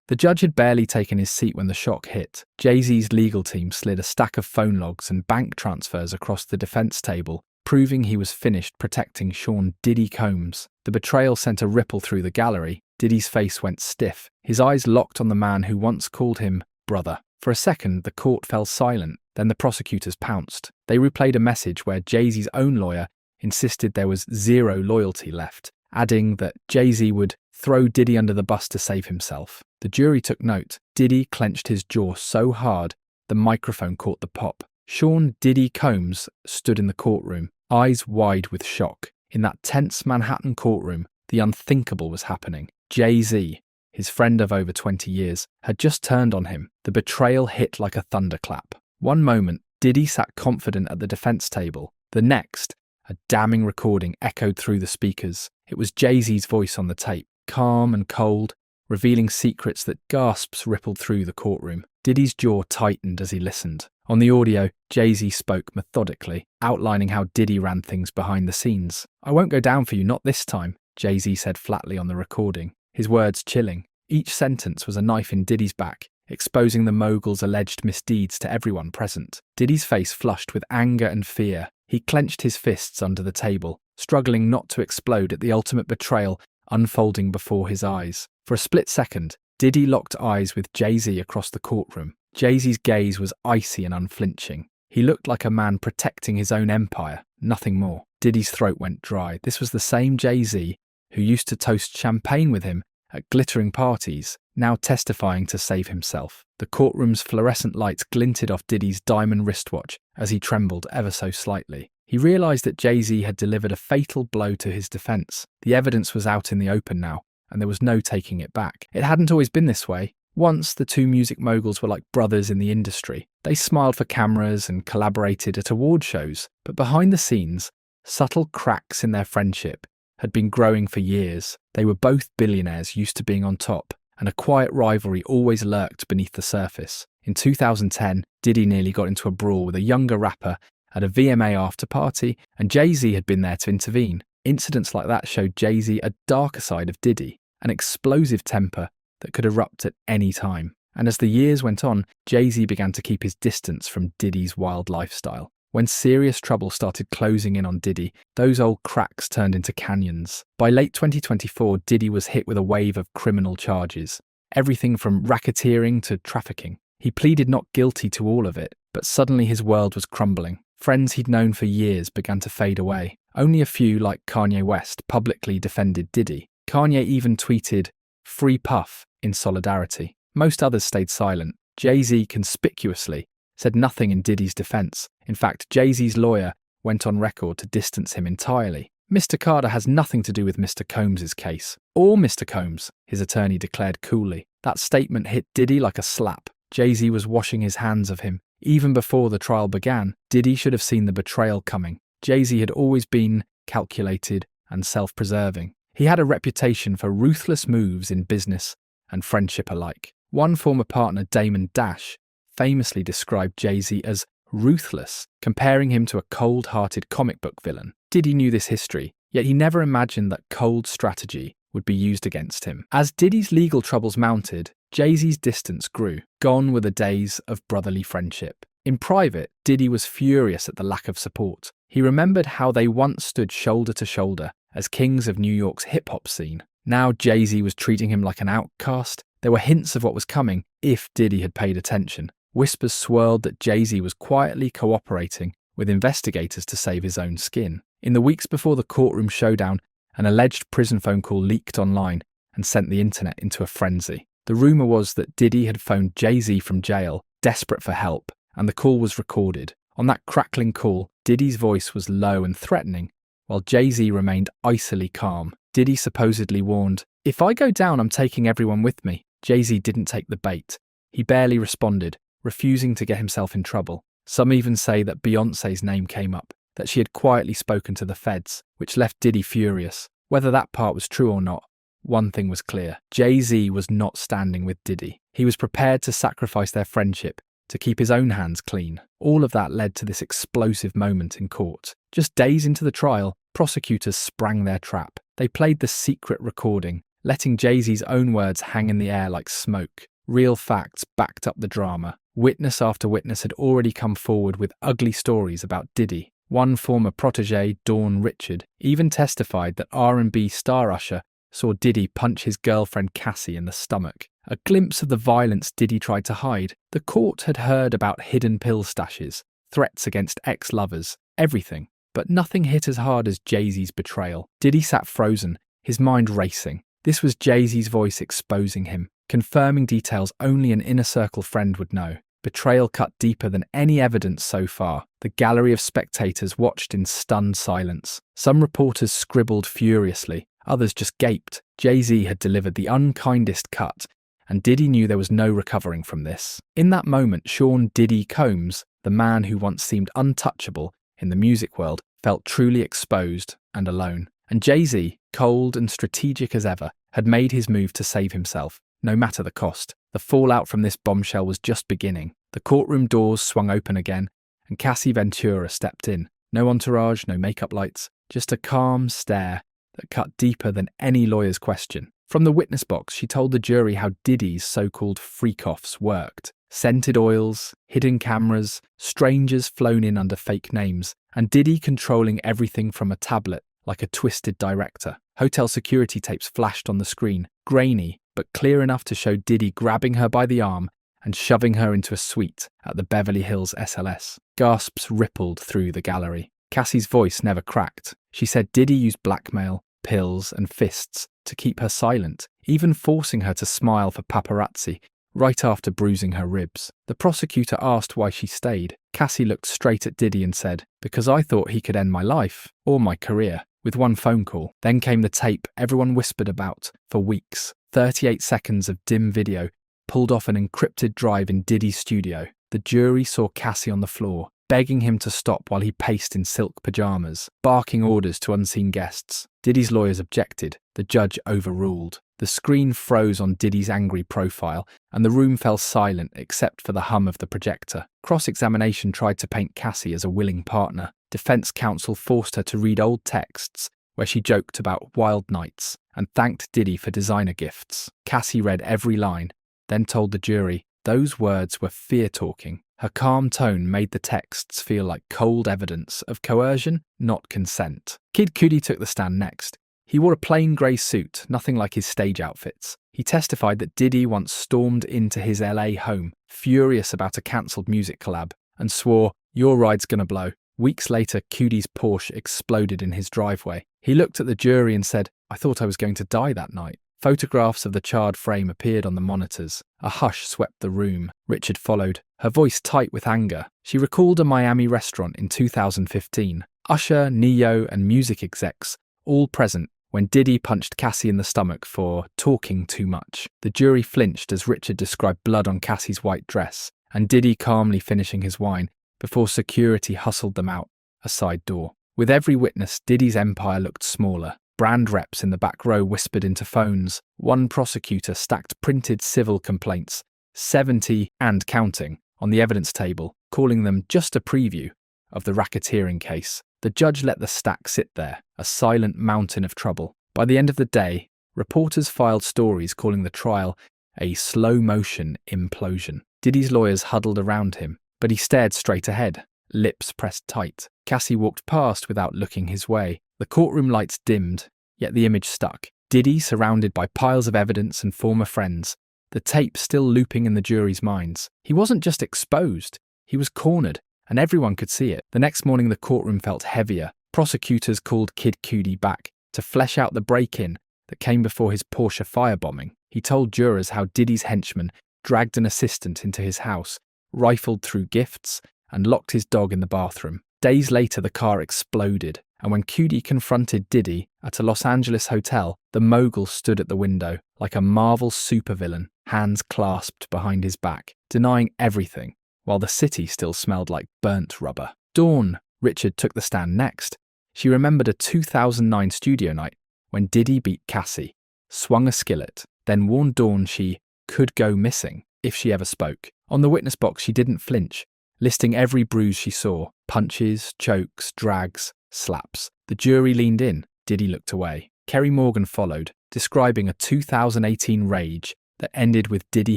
The judge had barely taken his seat when the shock hit. Jay-Z's legal team slid a stack of phone logs and bank transfers across the defense table, proving he was finished protecting Sean "Diddy" Combs. The betrayal sent a ripple through the gallery. Diddy's face went stiff, his eyes locked on the man who once called him brother. For a second, the court fell silent, then the prosecutors pounced. They replayed a message where Jay-Z's own lawyer insisted there was zero loyalty left, adding that Jay-Z would throw Diddy under the bus to save himself. The jury took note. Diddy clenched his jaw so hard the microphone caught the pop. Sean "Diddy" Combs stood in the courtroom, eyes wide with shock. In that tense Manhattan courtroom, the unthinkable was happening. Jay-Z, his friend of over 20 years, had just turned on him. The betrayal hit like a thunderclap. One moment, Diddy sat confident at the defense table. The next, a damning recording echoed through the speakers. It was Jay-Z's voice on the tape, calm and cold, revealing secrets that gasps rippled through the courtroom. Diddy's jaw tightened as he listened. On the audio, Jay-Z spoke methodically, outlining how Diddy ran things behind the scenes. "I won't go down for you, not this time," Jay-Z said flatly on the recording, his words chilling. Each sentence was a knife in Diddy's back, exposing the mogul's alleged misdeeds to everyone present. Diddy's face flushed with anger and fear. He clenched his fists under the table, struggling not to explode at the ultimate betrayal unfolding before his eyes. For a split second, Diddy locked eyes with Jay-Z across the courtroom. Jay-Z's gaze was icy and unflinching. He looked like a man protecting his own empire, nothing more. Diddy's throat went dry. This was the same Jay-Z who used to toast champagne with him at glittering parties, now testifying to save himself. The courtroom's fluorescent lights glinted off Diddy's diamond wristwatch as he trembled ever so slightly. He realised that Jay-Z had delivered a fatal blow to his defence. The evidence was out in the open now, and there was no taking it back. It hadn't always been this way. Once, the two music moguls were like brothers in the industry. They smiled for cameras and collaborated at award shows, but behind the scenes, subtle cracks in their friendship had been growing for years. They were both billionaires used to being on top, and a quiet rivalry always lurked beneath the surface. In 2010, Diddy nearly got into a brawl with a younger rapper at a VMA after party, and Jay-Z had been there to intervene. Incidents like that showed Jay-Z a darker side of Diddy, an explosive temper that could erupt at any time. And as the years went on, Jay-Z began to keep his distance from Diddy's wild lifestyle. When serious trouble started closing in on Diddy, those old cracks turned into canyons. By late 2024, Diddy was hit with a wave of criminal charges, everything from racketeering to trafficking. He pleaded not guilty to all of it, but suddenly his world was crumbling. Friends he'd known for years began to fade away. Only a few, like Kanye West, publicly defended Diddy. Kanye even tweeted, "Free Puff," in solidarity. Most others stayed silent. Jay-Z conspicuously said nothing in Diddy's defense. In fact, Jay-Z's lawyer went on record to distance him entirely. "Mr. Carter has nothing to do with Mr. Combs' case. Or Mr. Combs," his attorney declared coolly. That statement hit Diddy like a slap. Jay-Z was washing his hands of him. Even before the trial began, Diddy should have seen the betrayal coming. Jay-Z had always been calculated and self-preserving. He had a reputation for ruthless moves in business and friendship alike. One former partner, Damon Dash, famously described Jay-Z as ruthless, comparing him to a cold-hearted comic book villain. Diddy knew this history, yet he never imagined that cold strategy would be used against him. As Diddy's legal troubles mounted, Jay-Z's distance grew. Gone were the days of brotherly friendship. In private, Diddy was furious at the lack of support. He remembered how they once stood shoulder to shoulder as kings of New York's hip-hop scene. Now Jay-Z was treating him like an outcast. There were hints of what was coming if Diddy had paid attention. Whispers swirled that Jay-Z was quietly cooperating with investigators to save his own skin. In the weeks before the courtroom showdown, an alleged prison phone call leaked online and sent the internet into a frenzy. The rumour was that Diddy had phoned Jay-Z from jail, desperate for help, and the call was recorded. On that crackling call, Diddy's voice was low and threatening, while Jay-Z remained icily calm. Diddy supposedly warned, "If I go down, I'm taking everyone with me." Jay-Z didn't take the bait. He barely responded, refusing to get himself in trouble. Some even say that Beyoncé's name came up, that she had quietly spoken to the feds, which left Diddy furious. Whether that part was true or not, one thing was clear. Jay-Z was not standing with Diddy. He was prepared to sacrifice their friendship to keep his own hands clean. All of that led to this explosive moment in court. Just days into the trial, prosecutors sprang their trap. They played the secret recording, letting Jay-Z's own words hang in the air like smoke. Real facts backed up the drama. Witness after witness had already come forward with ugly stories about Diddy. One former protege, Dawn Richard, even testified that R&B star Usher saw Diddy punch his girlfriend Cassie in the stomach. A glimpse of the violence Diddy tried to hide. The court had heard about hidden pill stashes, threats against ex-lovers, everything. But nothing hit as hard as Jay-Z's betrayal. Diddy sat frozen, his mind racing. This was Jay-Z's voice exposing him, confirming details only an inner circle friend would know. Betrayal cut deeper than any evidence so far. The gallery of spectators watched in stunned silence. Some reporters scribbled furiously, others just gaped. Jay-Z had delivered the unkindest cut, and Diddy knew there was no recovering from this. In that moment, Sean Diddy Combs, the man who once seemed untouchable in the music world, felt truly exposed and alone. And Jay-Z, cold and strategic as ever, had made his move to save himself, no matter the cost. The fallout from this bombshell was just beginning. The courtroom doors swung open again, and Cassie Ventura stepped in. No entourage, no makeup lights, just a calm stare that cut deeper than any lawyer's question. From the witness box, she told the jury how Diddy's so-called freak-offs worked. Scented oils, hidden cameras, strangers flown in under fake names, and Diddy controlling everything from a tablet like a twisted director. Hotel security tapes flashed on the screen, grainy, but clear enough to show Diddy grabbing her by the arm and shoving her into a suite at the Beverly Hills SLS. Gasps rippled through the gallery. Cassie's voice never cracked. She said Diddy used blackmail, pills, and fists to keep her silent, even forcing her to smile for paparazzi right after bruising her ribs. The prosecutor asked why she stayed. Cassie looked straight at Diddy and said, "Because I thought he could end my life, or my career, with one phone call." Then came the tape everyone whispered about for weeks. 38 seconds of dim video pulled off an encrypted drive in Diddy's studio. The jury saw Cassie on the floor, begging him to stop while he paced in silk pajamas, barking orders to unseen guests. Diddy's lawyers objected. The judge overruled. The screen froze on Diddy's angry profile, and the room fell silent except for the hum of the projector. Cross-examination tried to paint Cassie as a willing partner. Defense counsel forced her to read old texts where she joked about wild nights and thanked Diddy for designer gifts. Cassie read every line, then told the jury those words were fear-talking. Her calm tone made the texts feel like cold evidence of coercion, not consent. Kid Cudi took the stand next. He wore a plain grey suit, nothing like his stage outfits. He testified that Diddy once stormed into his LA home, furious about a cancelled music collab, and swore, "Your ride's gonna blow." Weeks later, Cudi's Porsche exploded in his driveway. He looked at the jury and said, "I thought I was going to die that night." Photographs of the charred frame appeared on the monitors. A hush swept the room. Richard followed, her voice tight with anger. She recalled a Miami restaurant in 2015. Usher, Neo, and music execs, all present when Diddy punched Cassie in the stomach for talking too much. The jury flinched as Richard described blood on Cassie's white dress, and Diddy calmly finishing his wine before security hustled them out a side door. With every witness, Diddy's empire looked smaller. Brand reps in the back row whispered into phones. One prosecutor stacked printed civil complaints, 70 and counting, on the evidence table, calling them just a preview of the racketeering case. The judge let the stack sit there, a silent mountain of trouble. By the end of the day, reporters filed stories calling the trial a slow-motion implosion. Diddy's lawyers huddled around him, but he stared straight ahead, lips pressed tight. Cassie walked past without looking his way. The courtroom lights dimmed, yet the image stuck. Diddy surrounded by piles of evidence and former friends, the tape still looping in the jury's minds. He wasn't just exposed, he was cornered, and everyone could see it. The next morning the courtroom felt heavier. Prosecutors called Kid Cudi back to flesh out the break-in that came before his Porsche firebombing. He told jurors how Diddy's henchman dragged an assistant into his house, rifled through gifts, and locked his dog in the bathroom. Days later the car exploded, and when Cudi confronted Diddy at a Los Angeles hotel, the mogul stood at the window like a Marvel supervillain, hands clasped behind his back, denying everything, while the city still smelled like burnt rubber. Dawn, Richard took the stand next. She remembered a 2009 studio night when Diddy beat Cassie, swung a skillet, then warned Dawn she could go missing if she ever spoke. On the witness box she didn't flinch, listing every bruise she saw, punches, chokes, drags, slaps. The jury leaned in. Diddy looked away. Kerry Morgan followed, describing a 2018 rage that ended with Diddy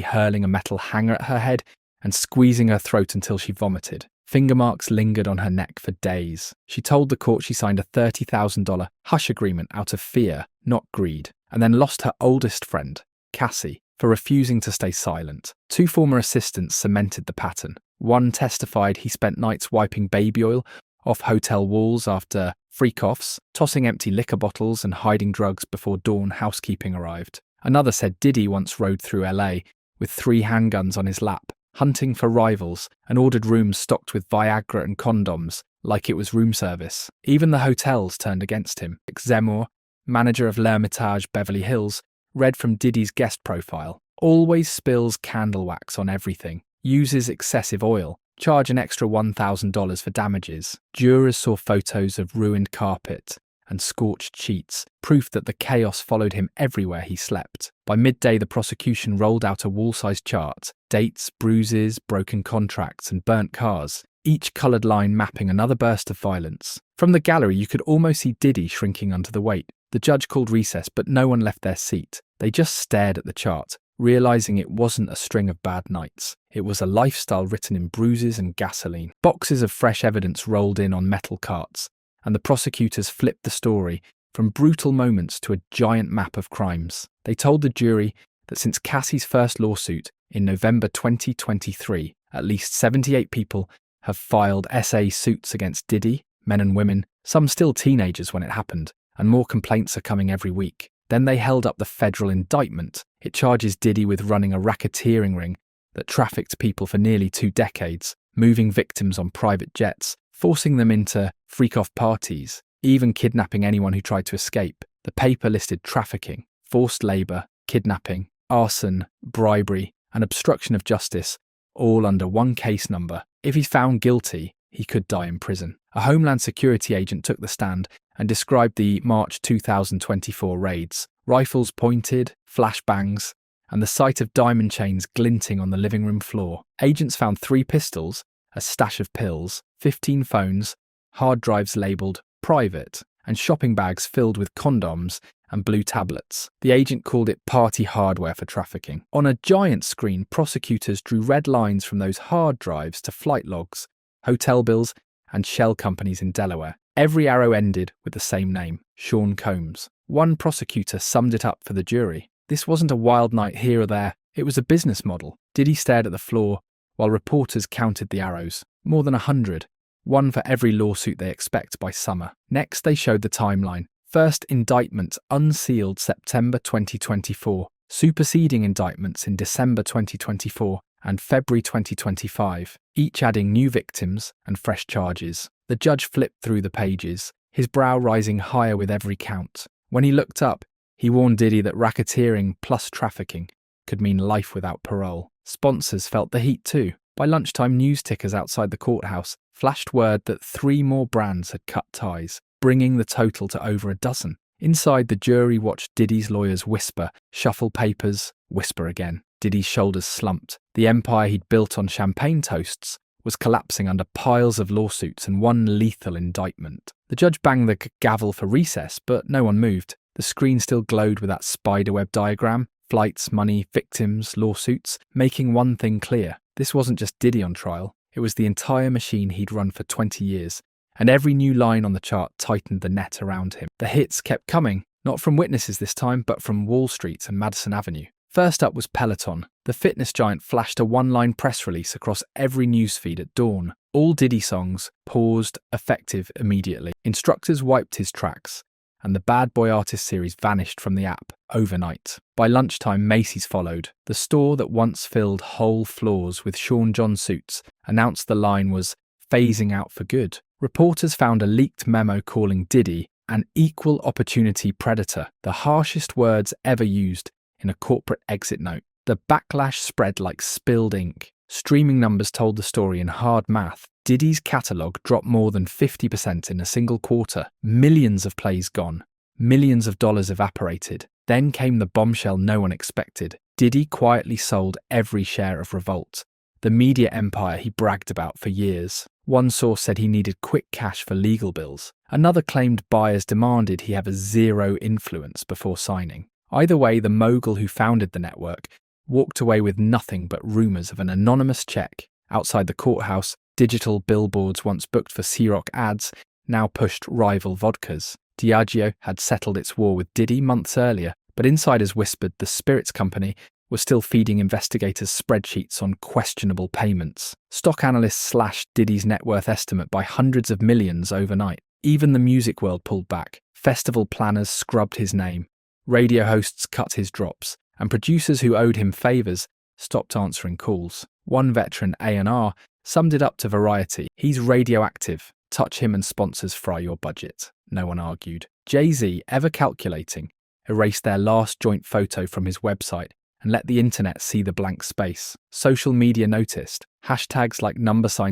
hurling a metal hanger at her head and squeezing her throat until she vomited. Finger marks lingered on her neck for days. She told the court she signed a $30,000 hush agreement out of fear, not greed, and then lost her oldest friend, Cassie, for refusing to stay silent. 2 former assistants cemented the pattern. One testified he spent nights wiping baby oil off hotel walls after freak-offs, tossing empty liquor bottles and hiding drugs before dawn housekeeping arrived. Another said Diddy once rode through LA with 3 handguns on his lap, hunting for rivals, and ordered rooms stocked with Viagra and condoms like it was room service. Even the hotels turned against him. Zemmour, manager of L'Hermitage Beverly Hills, read from Diddy's guest profile. Always spills candle wax on everything, uses excessive oil, charge an extra $1,000 for damages. Jurors saw photos of ruined carpet and scorched sheets, proof that the chaos followed him everywhere he slept. By midday, the prosecution rolled out a wall-sized chart, dates, bruises, broken contracts, and burnt cars, each coloured line mapping another burst of violence. From the gallery, you could almost see Diddy shrinking under the weight. The judge called recess, but no one left their seat. They just stared at the chart, realising it wasn't a string of bad nights. It was a lifestyle written in bruises and gasoline. Boxes of fresh evidence rolled in on metal carts, and the prosecutors flipped the story from brutal moments to a giant map of crimes. They told the jury that since Cassie's first lawsuit in November 2023, at least 78 people have filed SA suits against Diddy, men and women, some still teenagers when it happened, and more complaints are coming every week. Then they held up the federal indictment. It charges Diddy with running a racketeering ring that trafficked people for nearly 2 decades, moving victims on private jets, forcing them into freak-off parties, even kidnapping anyone who tried to escape. The paper listed trafficking, forced labour, kidnapping, arson, bribery, and obstruction of justice, all under one case number. If he's found guilty, he could die in prison. A Homeland Security agent took the stand and described the March 2024 raids. Rifles pointed, flashbangs, and the sight of diamond chains glinting on the living room floor. Agents found 3 pistols, a stash of pills, 15 phones, hard drives labelled private, and shopping bags filled with condoms and blue tablets. The agent called it party hardware for trafficking. On a giant screen, prosecutors drew red lines from those hard drives to flight logs, hotel bills, and shell companies in Delaware. Every arrow ended with the same name, Sean Combs. One prosecutor summed it up for the jury. This wasn't a wild night here or there, it was a business model. Diddy stared at the floor while reporters counted the arrows. More than 100, one for every lawsuit they expect by summer. Next, they showed the timeline. First indictment unsealed September 2024, superseding indictments in December 2024 and February 2025, each adding new victims and fresh charges. The judge flipped through the pages, his brow rising higher with every count. When he looked up, he warned Diddy that racketeering plus trafficking could mean life without parole. Sponsors felt the heat too. By lunchtime, news tickers outside the courthouse flashed word that 3 more brands had cut ties, bringing the total to over a dozen. Inside, the jury watched Diddy's lawyers whisper, shuffle papers, whisper again. Diddy's shoulders slumped. The empire he'd built on champagne toasts was collapsing under piles of lawsuits and one lethal indictment. The judge banged the gavel for recess, but no one moved. The screen still glowed with that spiderweb diagram: flights, money, victims, lawsuits, making one thing clear. This wasn't just Diddy on trial. It was the entire machine he'd run for 20 years. And every new line on the chart tightened the net around him. The hits kept coming, not from witnesses this time, but from Wall Street and Madison Avenue. First up was Peloton. The fitness giant flashed a one-line press release across every newsfeed at dawn. All Diddy songs paused, effective immediately. Instructors wiped his tracks, and the Bad Boy Artist series vanished from the app overnight. By lunchtime, Macy's followed. The store that once filled whole floors with Sean John suits announced the line was phasing out for good. Reporters found a leaked memo calling Diddy an equal opportunity predator, the harshest words ever used in a corporate exit note. The backlash spread like spilled ink. Streaming numbers told the story in hard math. Diddy's catalogue dropped more than 50% in a single quarter. Millions of plays gone. Millions of dollars evaporated. Then came the bombshell no one expected. Diddy quietly sold every share of Revolt, the media empire he bragged about for years. One source said he needed quick cash for legal bills. Another claimed buyers demanded he have a zero influence before signing. Either way, the mogul who founded the network walked away with nothing but rumors of an anonymous check. Outside the courthouse, digital billboards once booked for Ciroc ads now pushed rival vodkas. Diageo had settled its war with Diddy months earlier, but insiders whispered the spirits company was still feeding investigators spreadsheets on questionable payments. Stock analysts slashed Diddy's net worth estimate by hundreds of millions overnight. Even the music world pulled back. Festival planners scrubbed his name. Radio hosts cut his drops, and producers who owed him favours stopped answering calls. One veteran A&R summed it up to Variety. He's radioactive. Touch him and sponsors fry your budget. No one argued. Jay-Z, ever calculating, erased their last joint photo from his website and let the internet see the blank space. Social media noticed. Hashtags like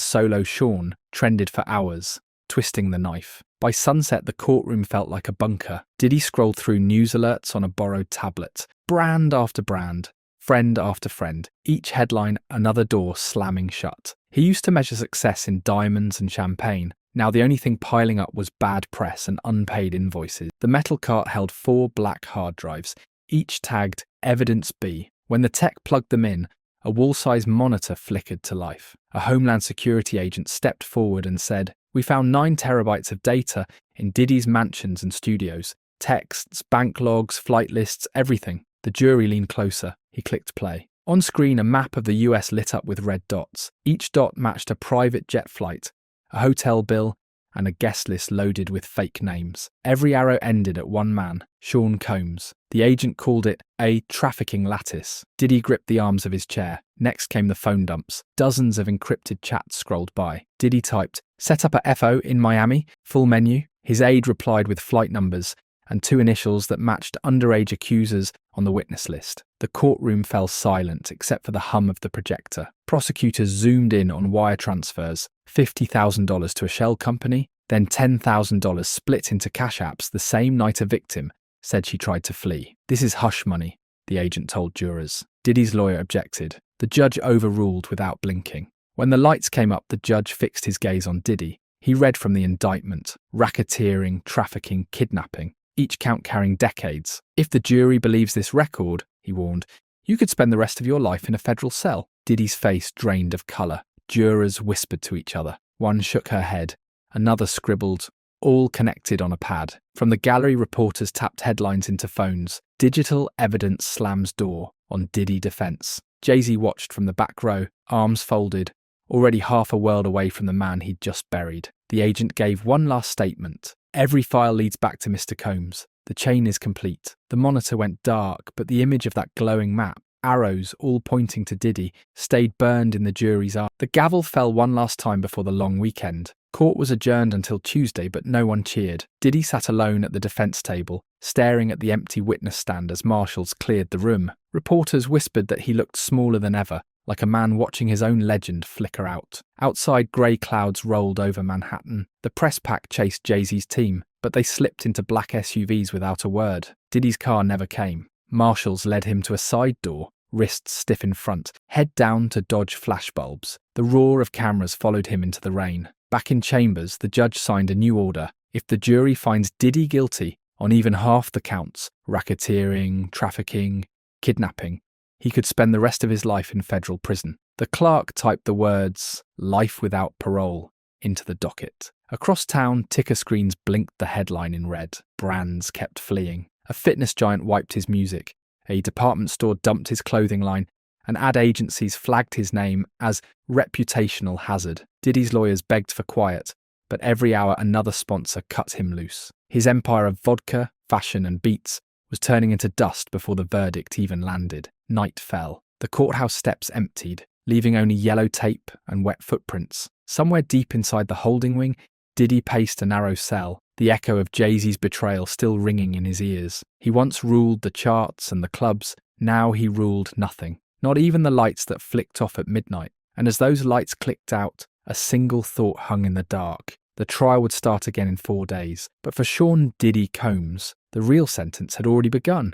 #Solo Sean trended for hours, twisting the knife. By sunset, the courtroom felt like a bunker. Diddy scrolled through news alerts on a borrowed tablet. Brand after brand, friend after friend, each headline another door slamming shut. He used to measure success in diamonds and champagne. Now the only thing piling up was bad press and unpaid invoices. The metal cart held 4 black hard drives, each tagged Evidence B. When the tech plugged them in, a wall-sized monitor flickered to life. A Homeland Security agent stepped forward and said, "We found 9 terabytes of data in Diddy's mansions and studios. Texts, bank logs, flight lists, everything." The jury leaned closer. He clicked play. On screen, a map of the US lit up with red dots. Each dot matched a private jet flight, a hotel bill, and a guest list loaded with fake names. Every arrow ended at one man, Sean Combs. The agent called it a trafficking lattice. Diddy gripped the arms of his chair. Next came the phone dumps. Dozens of encrypted chats scrolled by. Diddy typed, "Set up a FO in Miami, full menu." His aide replied with flight numbers and 2 initials that matched underage accusers on the witness list. The courtroom fell silent except for the hum of the projector. Prosecutors zoomed in on wire transfers, $50,000 to a shell company, then $10,000 split into cash apps the same night a victim said she tried to flee. "This is hush money," the agent told jurors. Diddy's lawyer objected. The judge overruled without blinking. When the lights came up, the judge fixed his gaze on Diddy. He read from the indictment: racketeering, trafficking, kidnapping, each count carrying decades. "If the jury believes this record," he warned, "you could spend the rest of your life in a federal cell." Diddy's face drained of colour. Jurors whispered to each other. One shook her head. Another scribbled, "All connected," on a pad. From the gallery, reporters tapped headlines into phones. "Digital evidence slams door on Diddy defense." Jay-Z watched from the back row, arms folded, already half a world away from the man he'd just buried. The agent gave one last statement. "Every file leads back to Mr. Combs. The chain is complete." The monitor went dark, but the image of that glowing map, arrows all pointing to Diddy, stayed burned in the jury's eye. The gavel fell one last time before the long weekend. Court was adjourned until Tuesday, but no one cheered. Diddy sat alone at the defense table, staring at the empty witness stand as marshals cleared the room. Reporters whispered that he looked smaller than ever, like a man watching his own legend flicker out. Outside, grey clouds rolled over Manhattan. The press pack chased Jay-Z's team, but they slipped into black SUVs without a word. Diddy's car never came. Marshals led him to a side door, wrists stiff in front, head down to dodge flashbulbs. The roar of cameras followed him into the rain. Back in chambers, the judge signed a new order. If the jury finds Diddy guilty on even half the counts, racketeering, trafficking, kidnapping, he could spend the rest of his life in federal prison. The clerk typed the words, "Life without parole," into the docket. Across town, ticker screens blinked the headline in red. Brands kept fleeing. A fitness giant wiped his music. A department store dumped his clothing line, and ad agencies flagged his name as reputational hazard. Diddy's lawyers begged for quiet, but every hour another sponsor cut him loose. His empire of vodka, fashion, and beats was turning into dust before the verdict even landed. Night fell. The courthouse steps emptied, leaving only yellow tape and wet footprints. Somewhere deep inside the holding wing, Diddy paced a narrow cell, the echo of Jay-Z's betrayal still ringing in his ears. He once ruled the charts and the clubs, now he ruled nothing. Not even the lights that flicked off at midnight. And as those lights clicked out, a single thought hung in the dark. The trial would start again in 4 days. But for Sean Diddy Combs, the real sentence had already begun.